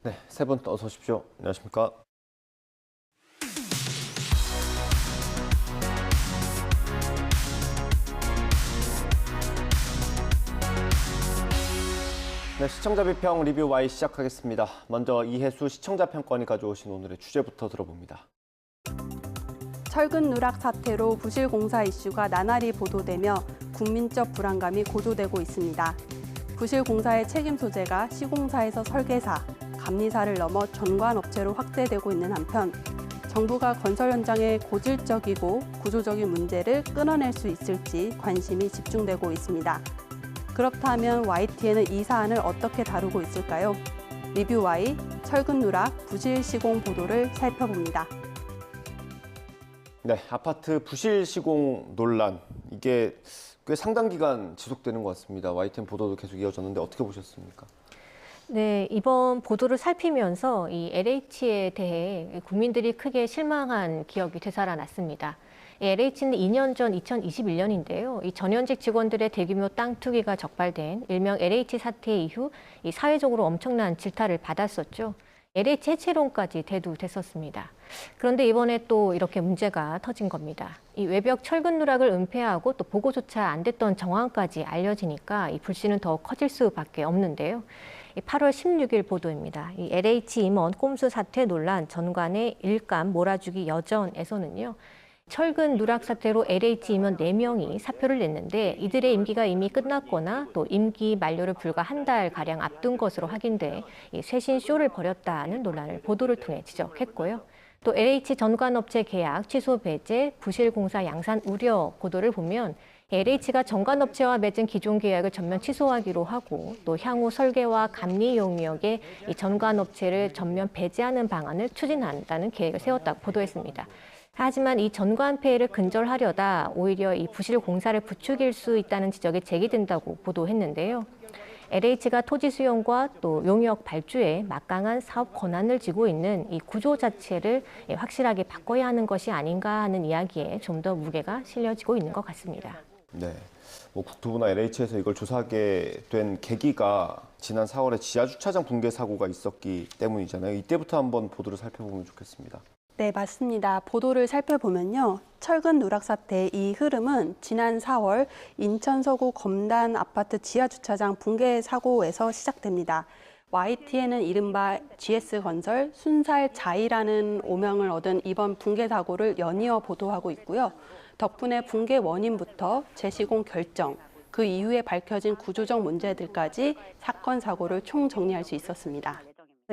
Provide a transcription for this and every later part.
네, 세 분 어서 오십시오. 안녕하십니까? 네, 시청자 비평 리뷰 Y 시작하겠습니다. 먼저 이혜수 시청자 평권이 가져오신 오늘의 주제부터 들어봅니다. 철근 누락 사태로 부실공사 이슈가 나날이 보도되며 국민적 불안감이 고조되고 있습니다. 부실공사의 책임 소재가 시공사에서 설계사, 감리사를 넘어 전관업체로 확대되고 있는 한편 정부가 건설 현장의 고질적이고 구조적인 문제를 끊어낼 수 있을지 관심이 집중되고 있습니다. 그렇다면 YTN은 이 사안을 어떻게 다루고 있을까요? 리뷰 Y, 철근 누락, 부실 시공 보도를 살펴봅니다. 네, 아파트 부실 시공 논란. 이게 꽤 상당 기간 지속되는 것 같습니다. YTN 보도도 계속 이어졌는데 어떻게 보셨습니까? 네, 이번 보도를 살피면서 이 LH에 대해 국민들이 크게 실망한 기억이 되살아났습니다. LH는 2년 전 2021년인데요. 이 전현직 직원들의 대규모 땅 투기가 적발된 일명 LH 사태 이후 이 사회적으로 엄청난 질타를 받았었죠. LH 해체론까지 대두됐었습니다. 그런데 이번에 또 이렇게 문제가 터진 겁니다. 이 외벽 철근 누락을 은폐하고 또 보고조차 안 됐던 정황까지 알려지니까 이 불씨는 더 커질 수밖에 없는데요. 8월 16일 보도입니다. 이 LH 임원 꼼수 사태 논란 전관의 일감 몰아주기 여전에서는요. 철근 누락 사태로 LH 임원 4명이 사표를 냈는데 이들의 임기가 이미 끝났거나 또 임기 만료를 불과 한 달-가량 앞둔 것으로 확인돼 쇄신 쇼를 벌였다는 논란을 보도를 통해 지적했고요. 또 LH 전관업체 계약 취소 배제, 부실공사 양산 우려 보도를 보면 LH가 전관업체와 맺은 기존 계약을 전면 취소하기로 하고 또 향후 설계와 감리 용역에 이 전관업체를 전면 배제하는 방안을 추진한다는 계획을 세웠다고 보도했습니다. 하지만 이 전관 폐해를 근절하려다 오히려 이 부실 공사를 부추길 수 있다는 지적이 제기된다고 보도했는데요. LH가 토지 수용과 또 용역 발주에 막강한 사업 권한을 쥐고 있는 이 구조 자체를 확실하게 바꿔야 하는 것이 아닌가 하는 이야기에 좀 더 무게가 실려지고 있는 것 같습니다. 네, 국토부나 LH에서 이걸 조사하게 된 계기가 지난 4월에 지하주차장 붕괴 사고가 있었기 때문이잖아요. 이때부터 한번 보도를 살펴보면 좋겠습니다. 네, 맞습니다. 보도를 살펴보면요. 철근 누락 사태의 이 흐름은 지난 4월 인천 서구 검단 아파트 지하주차장 붕괴 사고에서 시작됩니다. YTN은 이른바 GS건설 순살자이라는 오명을 얻은 이번 붕괴 사고를 연이어 보도하고 있고요. 덕분에 붕괴 원인부터 재시공 결정, 그 이후에 밝혀진 구조적 문제들까지 사건 사고를 총정리할 수 있었습니다.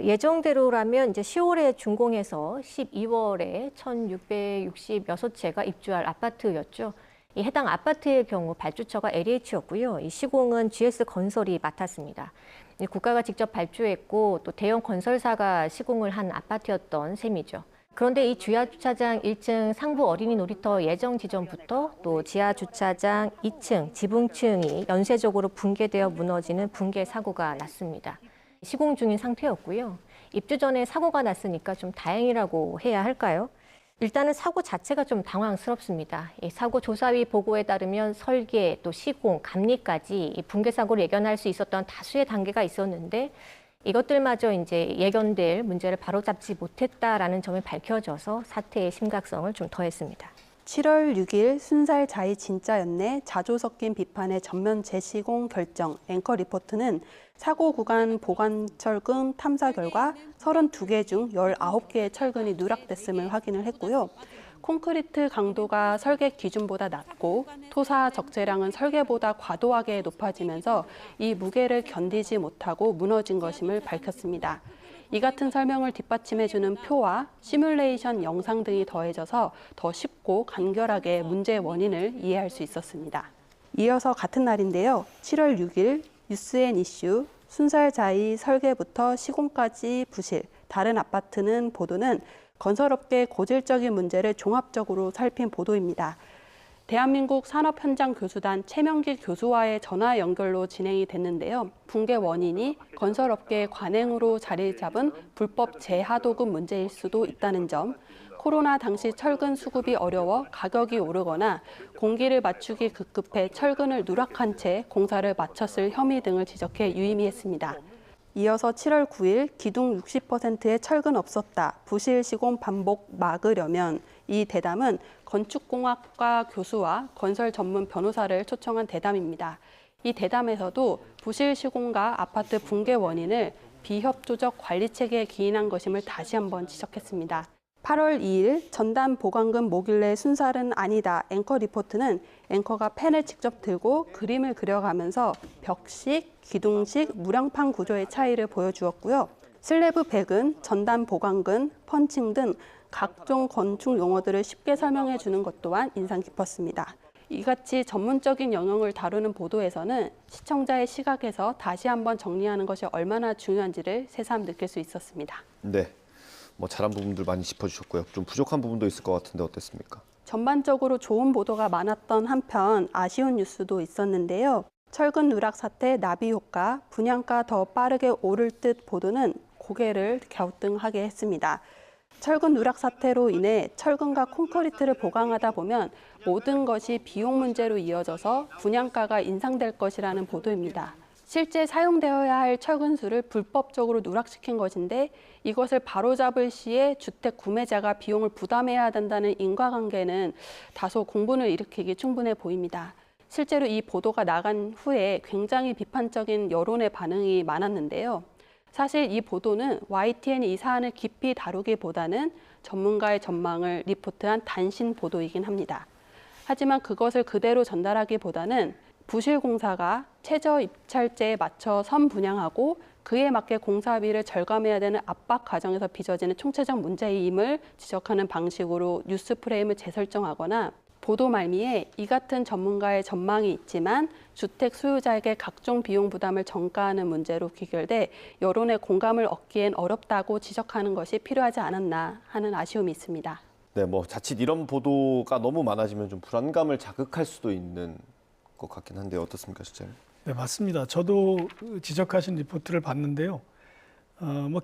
예정대로라면 이제 10월에 준공해서 12월에 1,666채가 입주할 아파트였죠. 이 해당 아파트의 경우 발주처가 LH였고요. 이 시공은 GS건설이 맡았습니다. 국가가 직접 발주했고 또 대형 건설사가 시공을 한 아파트였던 셈이죠. 그런데 이 지하주차장 1층 상부 어린이 놀이터 예정 지점부터 또 지하주차장 2층 지붕층이 연쇄적으로 붕괴되어 무너지는 붕괴 사고가 났습니다. 시공 중인 상태였고요. 입주 전에 사고가 났으니까 좀 다행이라고 해야 할까요? 일단은 사고 자체가 좀 당황스럽습니다. 사고 조사위 보고에 따르면 설계, 또 시공, 감리까지 붕괴 사고를 예견할 수 있었던 다수의 단계가 있었는데 이것들마저 이제 예견될 문제를 바로잡지 못했다라는 점이 밝혀져서 사태의 심각성을 좀 더했습니다. 7월 6일 순살자이 진짜였네 자조 섞인 비판의 전면 재시공 결정 앵커 리포트는 사고 구간 보관 철근 탐사 결과 32개 중 19개의 철근이 누락됐음을 확인을 했고요. 콘크리트 강도가 설계 기준보다 낮고 토사 적재량은 설계보다 과도하게 높아지면서 이 무게를 견디지 못하고 무너진 것임을 밝혔습니다. 이 같은 설명을 뒷받침해주는 표와 시뮬레이션 영상 등이 더해져서 더 쉽고 간결하게 문제의 원인을 이해할 수 있었습니다. 이어서 같은 날인데요. 7월 6일 뉴스앤 이슈 순살자이 설계부터 시공까지 부실, 다른 아파트는 보도는 건설업계의 고질적인 문제를 종합적으로 살핀 보도입니다. 대한민국 산업현장교수단 최명길 교수와의 전화 연결로 진행이 됐는데요. 붕괴 원인이 건설업계의 관행으로 자리 잡은 불법 재하도급 문제일 수도 있다는 점, 코로나 당시 철근 수급이 어려워 가격이 오르거나 공기를 맞추기 급급해 철근을 누락한 채 공사를 마쳤을 혐의 등을 지적해 유의미했습니다. 이어서 7월 9일 기둥 60%의 철근 없었다. 부실 시공 반복 막으려면 이 대담은 건축공학과 교수와 건설 전문 변호사를 초청한 대담입니다. 이 대담에서도 부실 시공과 아파트 붕괴 원인을 비협조적 관리 체계에 기인한 것임을 다시 한번 지적했습니다. 8월 2일 전담 보강금 뭐길래 순살은 아니다 앵커 리포트는 앵커가 펜을 직접 들고 그림을 그려가면서 벽식, 기둥식, 무량판 구조의 차이를 보여주었고요. 슬래브 백은 전담 보강근, 펀칭 등 각종 건축 용어들을 쉽게 설명해 주는 것 또한 인상 깊었습니다. 이같이 전문적인 영역을 다루는 보도에서는 시청자의 시각에서 다시 한번 정리하는 것이 얼마나 중요한지를 새삼 느낄 수 있었습니다. 네, 뭐 잘한 부분들 많이 짚어주셨고요. 좀 부족한 부분도 있을 것 같은데 어땠습니까? 전반적으로 좋은 보도가 많았던 한편 아쉬운 뉴스도 있었는데요. 철근 누락 사태 나비 효과, 분양가 더 빠르게 오를 듯 보도는 고개를 갸우뚱하게 했습니다. 철근 누락 사태로 인해 철근과 콘크리트를 보강하다 보면 모든 것이 비용 문제로 이어져서 분양가가 인상될 것이라는 보도입니다. 실제 사용되어야 할 철근수를 불법적으로 누락시킨 것인데 이것을 바로잡을 시에 주택 구매자가 비용을 부담해야 된다는 인과관계는 다소 공분을 일으키기 충분해 보입니다. 실제로 이 보도가 나간 후에 굉장히 비판적인 여론의 반응이 많았는데요. 사실 이 보도는 YTN이 이 사안을 깊이 다루기보다는 전문가의 전망을 리포트한 단신 보도이긴 합니다. 하지만 그것을 그대로 전달하기보다는 부실공사가 최저 입찰제에 맞춰 선 분양하고 그에 맞게 공사비를 절감해야 되는 압박 과정에서 빚어지는 총체적 문제임을 지적하는 방식으로 뉴스 프레임을 재설정하거나 보도 말미에 이 같은 전문가의 전망이 있지만 주택 소유자에게 각종 비용 부담을 전가하는 문제로 귀결돼 여론의 공감을 얻기엔 어렵다고 지적하는 것이 필요하지 않았나 하는 아쉬움이 있습니다. 네, 뭐 자칫 이런 보도가 너무 많아지면 좀 불안감을 자극할 수도 있는 것 같긴 한데 어떻습니까, 실장님? 네, 맞습니다. 저도 지적하신 리포트를 봤는데요.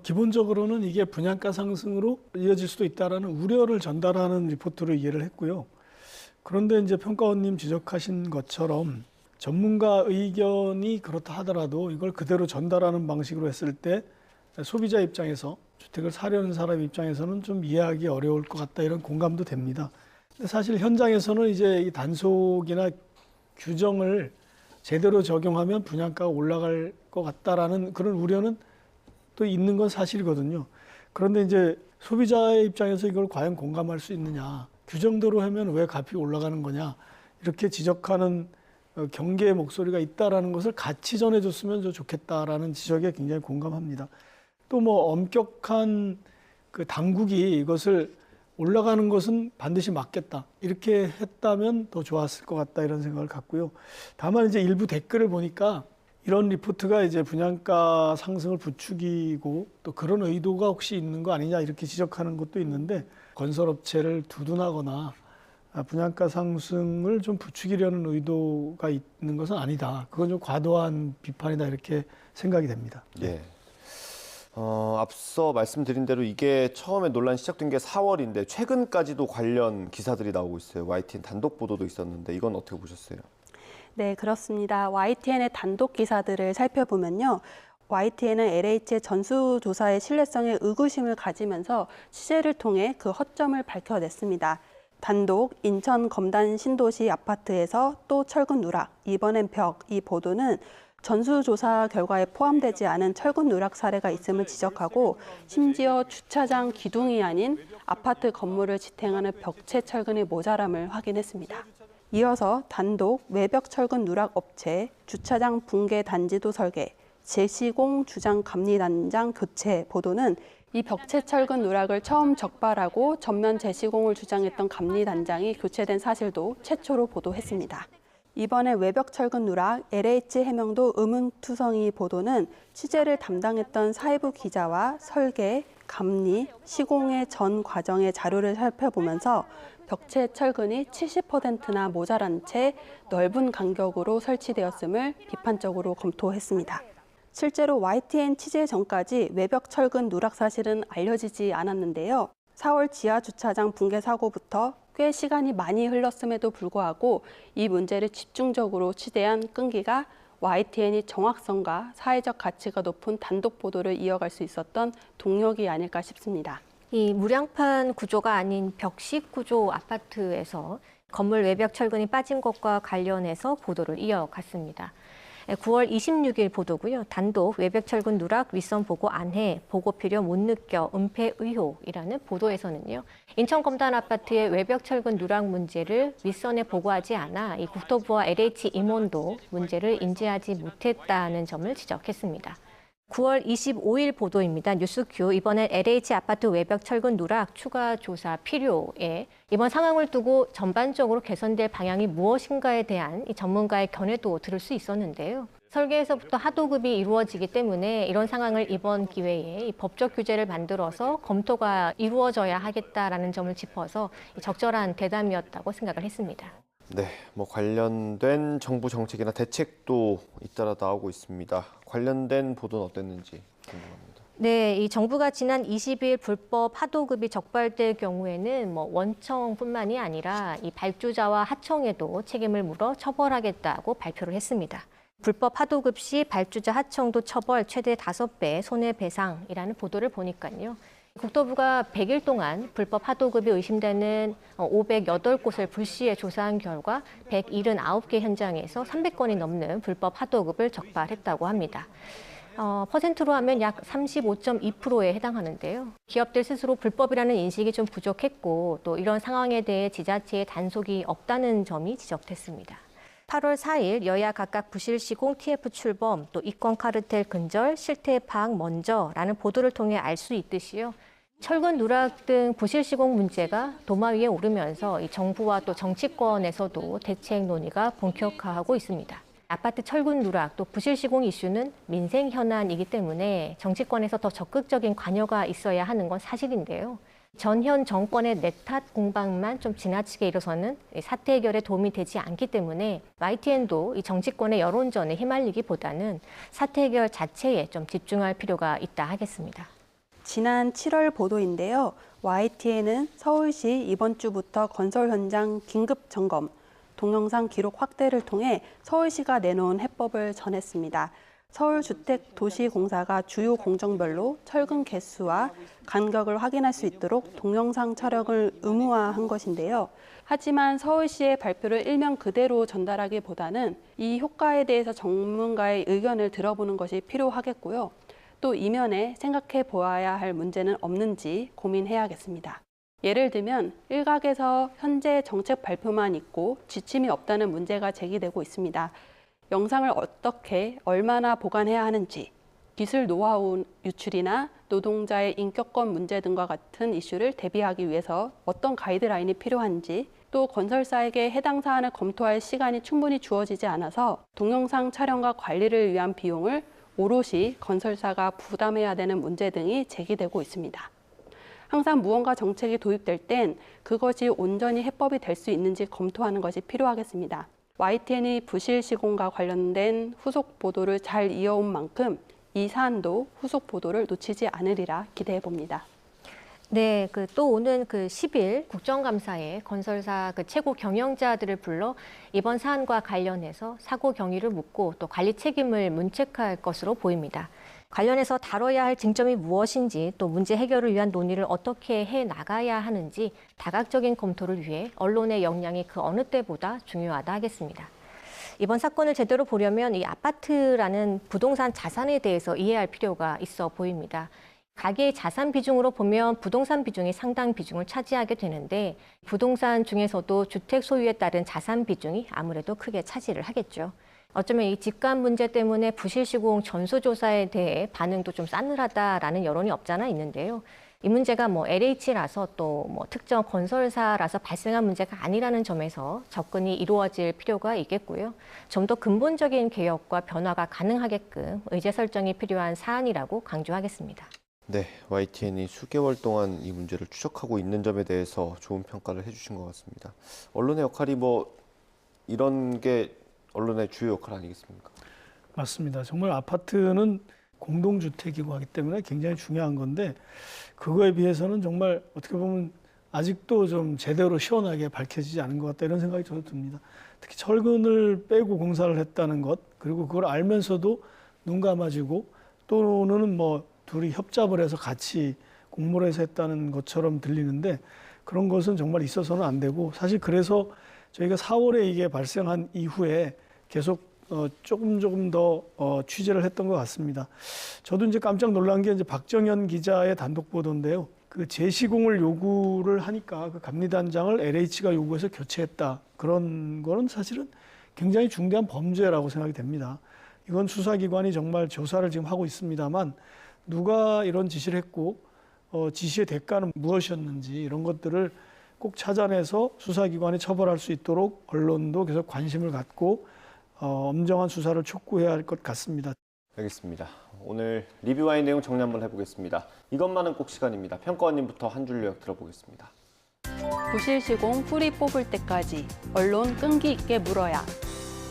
기본적으로는 이게 분양가 상승으로 이어질 수도 있다라는 우려를 전달하는 리포트로 이해를 했고요. 그런데 이제 평가원님 지적하신 것처럼 전문가 의견이 그렇다 하더라도 이걸 그대로 전달하는 방식으로 했을 때 소비자 입장에서 주택을 사려는 사람 입장에서는 좀 이해하기 어려울 것 같다 이런 공감도 됩니다. 근데 사실 현장에서는 이제 이 단속이나 규정을 제대로 적용하면 분양가가 올라갈 것 같다라는 그런 우려는 또 있는 건 사실이거든요. 그런데 이제 소비자의 입장에서 이걸 과연 공감할 수 있느냐, 규정대로 하면 왜 값이 올라가는 거냐 이렇게 지적하는 경계의 목소리가 있다라는 것을 같이 전해줬으면 좋겠다라는 지적에 굉장히 공감합니다. 또 뭐 엄격한 그 당국이 이것을 올라가는 것은 반드시 막겠다 이렇게 했다면 더 좋았을 것 같다 이런 생각을 갖고요. 다만 이제 일부 댓글을 보니까 이런 리포트가 이제 분양가 상승을 부추기고 또 그런 의도가 혹시 있는 거 아니냐 이렇게 지적하는 것도 있는데 건설업체를 두둔하거나 분양가 상승을 좀 부추기려는 의도가 있는 것은 아니다. 그건 좀 과도한 비판이다 이렇게 생각이 됩니다. 예. 앞서 말씀드린 대로 이게 처음에 논란이 시작된 게 4월인데 최근까지도 관련 기사들이 나오고 있어요. YTN 단독 보도도 있었는데 이건 어떻게 보셨어요? 네, 그렇습니다. YTN의 단독 기사들을 살펴보면요. YTN은 LH의 전수조사의 신뢰성에 의구심을 가지면서 취재를 통해 그 허점을 밝혀냈습니다. 단독 인천 검단 신도시 아파트에서 또 철근 누락, 이번엔 벽, 이 보도는 전수조사 결과에 포함되지 않은 철근 누락 사례가 있음을 지적하고 심지어 주차장 기둥이 아닌 아파트 건물을 지탱하는 벽체 철근의 모자람을 확인했습니다. 이어서 단독 외벽 철근 누락 업체, 주차장 붕괴 단지도 설계, 재시공 주장 감리 단장 교체 보도는 이 벽체 철근 누락을 처음 적발하고 전면 재시공을 주장했던 감리 단장이 교체된 사실도 최초로 보도했습니다. 이번에 외벽 철근 누락 LH 해명도 의문투성이 보도는 취재를 담당했던 사회부 기자와 설계, 감리, 시공의 전 과정의 자료를 살펴보면서 벽체 철근이 70%나 모자란 채 넓은 간격으로 설치되었음을 비판적으로 검토했습니다. 실제로 YTN 취재 전까지 외벽 철근 누락 사실은 알려지지 않았는데요. 4월 지하 주차장 붕괴 사고부터 꽤 시간이 많이 흘렀음에도 불구하고 이 문제를 집중적으로 취재한 끈기가 YTN이 정확성과 사회적 가치가 높은 단독 보도를 이어갈 수 있었던 동력이 아닐까 싶습니다. 이 무량판 구조가 아닌 벽식 구조 아파트에서 건물 외벽 철근이 빠진 것과 관련해서 보도를 이어갔습니다. 9월 26일 보도고요. 단독 외벽 철근 누락 윗선 보고 안 해, 보고 필요 못 느껴, 은폐 의혹이라는 보도에서는요. 인천 검단 아파트의 외벽 철근 누락 문제를 윗선에 보고하지 않아 이 국토부와 LH 임원도 문제를 인지하지 못했다는 점을 지적했습니다. 9월 25일 보도입니다. 뉴스큐 이번엔 LH 아파트 외벽 철근 누락 추가 조사 필요에 이번 상황을 두고 전반적으로 개선될 방향이 무엇인가에 대한 이 전문가의 견해도 들을 수 있었는데요. 설계에서부터 하도급이 이루어지기 때문에 이런 상황을 이번 기회에 이 법적 규제를 만들어서 검토가 이루어져야 하겠다라는 점을 짚어서 적절한 대담이었다고 생각을 했습니다. 네, 뭐 관련된 정부 정책이나 대책도 잇따라 나오고 있습니다. 관련된 보도는 어땠는지 궁금합니다. 네, 이 정부가 지난 20일 불법 하도급이 적발될 경우에는 원청뿐만이 아니라 이 발주자와 하청에도 책임을 물어 처벌하겠다고 발표를 했습니다. 불법 하도급 시 발주자 하청도 처벌 최대 5배 손해배상이라는 보도를 보니까요. 국토부가 100일 동안 불법 하도급이 의심되는 508곳을 불시에 조사한 결과 179개 현장에서 300건이 넘는 불법 하도급을 적발했다고 합니다. 퍼센트로 하면 약 35.2%에 해당하는데요. 기업들 스스로 불법이라는 인식이 좀 부족했고 또 이런 상황에 대해 지자체의 단속이 없다는 점이 지적됐습니다. 8월 4일 여야 각각 부실 시공 TF 출범, 또 이권 카르텔 근절, 실태 파악 먼저라는 보도를 통해 알 수 있듯이요. 철근 누락 등 부실 시공 문제가 도마 위에 오르면서 이 정부와 또 정치권에서도 대책 논의가 본격화하고 있습니다. 아파트 철근 누락 또 부실 시공 이슈는 민생 현안이기 때문에 정치권에서 더 적극적인 관여가 있어야 하는 건 사실인데요. 전현 정권의 내탓 공방만 좀 지나치게 이뤄서는 사태 해결에 도움이 되지 않기 때문에 YTN도 이 정치권의 여론전에 휘말리기보다는 사태 해결 자체에 좀 집중할 필요가 있다 하겠습니다. 지난 7월 보도인데요. YTN은 서울시 이번 주부터 건설 현장 긴급 점검, 동영상 기록 확대를 통해 서울시가 내놓은 해법을 전했습니다. 서울주택도시공사가 주요 공정별로 철근 개수와 간격을 확인할 수 있도록 동영상 촬영을 의무화한 것인데요. 하지만 서울시의 발표를 일면 그대로 전달하기보다는 이 효과에 대해서 전문가의 의견을 들어보는 것이 필요하겠고요. 또 이면에 생각해 보아야 할 문제는 없는지 고민해야겠습니다. 예를 들면 일각에서 현재 정책 발표만 있고 지침이 없다는 문제가 제기되고 있습니다. 영상을 어떻게 얼마나 보관해야 하는지, 기술 노하우 유출이나 노동자의 인격권 문제 등과 같은 이슈를 대비하기 위해서 어떤 가이드라인이 필요한지, 또 건설사에게 해당 사안을 검토할 시간이 충분히 주어지지 않아서 동영상 촬영과 관리를 위한 비용을 오롯이 건설사가 부담해야 되는 문제 등이 제기되고 있습니다. 항상 무언가 정책이 도입될 땐 그것이 온전히 해법이 될 수 있는지 검토하는 것이 필요하겠습니다. YTN이 부실 시공과 관련된 후속 보도를 잘 이어온 만큼 이 사안도 후속 보도를 놓치지 않으리라 기대해 봅니다. 네, 또 오는 10일 국정감사에 건설사 최고 경영자들을 불러 이번 사안과 관련해서 사고 경위를 묻고 또 관리 책임을 문책할 것으로 보입니다. 관련해서 다뤄야 할 쟁점이 무엇인지 또 문제 해결을 위한 논의를 어떻게 해 나가야 하는지 다각적인 검토를 위해 언론의 역량이 그 어느 때보다 중요하다 하겠습니다. 이번 사건을 제대로 보려면 이 아파트라는 부동산 자산에 대해서 이해할 필요가 있어 보입니다. 가계의 자산 비중으로 보면 부동산 비중이 상당 비중을 차지하게 되는데 부동산 중에서도 주택 소유에 따른 자산 비중이 아무래도 크게 차지를 하겠죠. 어쩌면 이 집값 문제 때문에 부실 시공 전수조사에 대해 반응도 좀 싸늘하다라는 여론이 없잖아 있는데요. 이 문제가 LH라서 또 특정 건설사라서 발생한 문제가 아니라는 점에서 접근이 이루어질 필요가 있겠고요. 좀 더 근본적인 개혁과 변화가 가능하게끔 의제 설정이 필요한 사안이라고 강조하겠습니다. 네, YTN이 수개월 동안 이 문제를 추적하고 있는 점에 대해서 좋은 평가를 해주신 것 같습니다. 언론의 역할이 이런 게 언론의 주요 역할 아니겠습니까? 맞습니다. 정말 아파트는 공동주택이고 하기 때문에 굉장히 중요한 건데 그거에 비해서는 정말 어떻게 보면 아직도 좀 제대로 시원하게 밝혀지지 않은 것 같다 이런 생각이 저도 듭니다. 특히 철근을 빼고 공사를 했다는 것, 그리고 그걸 알면서도 눈 감아주고 또는 뭐 둘이 협잡을 해서 같이 공모를 해서 했다는 것처럼 들리는데 그런 것은 정말 있어서는 안 되고, 사실 그래서 저희가 4월에 이게 발생한 이후에 계속 조금 더 취재를 했던 것 같습니다. 저도 이제 깜짝 놀란 게 이제 박정현 기자의 단독 보도인데요. 그 재시공을 요구를 하니까 그 감리단장을 LH가 요구해서 교체했다. 그런 거는 사실은 굉장히 중대한 범죄라고 생각이 됩니다. 이건 수사기관이 정말 조사를 지금 하고 있습니다만 누가 이런 지시를 했고 지시의 대가는 무엇이었는지 이런 것들을 꼭 찾아내서 수사기관이 처벌할 수 있도록 언론도 계속 관심을 갖고 엄정한 수사를 촉구해야 할 것 같습니다. 알겠습니다. 오늘 리뷰와의 내용 정리 한번 해보겠습니다. 이것만은 꼭 시간입니다. 평가원님부터 한 줄 요약 들어보겠습니다. 부실 시공 뿌리 뽑을 때까지 언론 끈기 있게 물어야.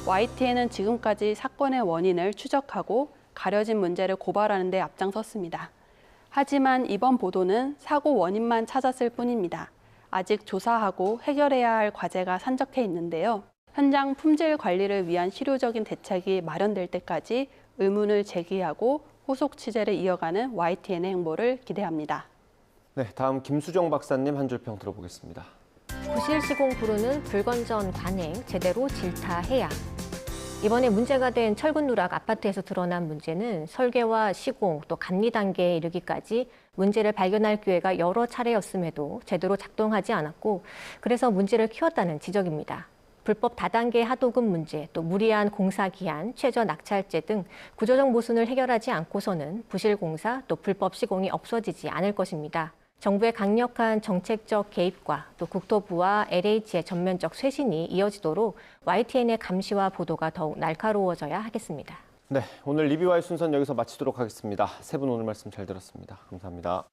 YTN은 지금까지 사건의 원인을 추적하고 가려진 문제를 고발하는 데 앞장섰습니다. 하지만 이번 보도는 사고 원인만 찾았을 뿐입니다. 아직 조사하고 해결해야 할 과제가 산적해 있는데요. 현장 품질 관리를 위한 실효적인 대책이 마련될 때까지 의문을 제기하고 후속 취재를 이어가는 YTN의 행보를 기대합니다. 네, 다음 김수정 박사님 한 줄 평 들어보겠습니다. 부실 시공 부르는 불건전 관행 제대로 질타해야. 이번에 문제가 된 철근 누락 아파트에서 드러난 문제는 설계와 시공 또 감리 단계에 이르기까지 문제를 발견할 기회가 여러 차례였음에도 제대로 작동하지 않았고 그래서 문제를 키웠다는 지적입니다. 불법 다단계 하도급 문제, 또 무리한 공사 기한, 최저 낙찰제 등 구조적 모순을 해결하지 않고서는 부실 공사 또 불법 시공이 없어지지 않을 것입니다. 정부의 강력한 정책적 개입과 또 국토부와 LH의 전면적 쇄신이 이어지도록 YTN의 감시와 보도가 더욱 날카로워져야 하겠습니다. 네, 오늘 리뷰와의 순서는 여기서 마치도록 하겠습니다. 세 분 오늘 말씀 잘 들었습니다. 감사합니다.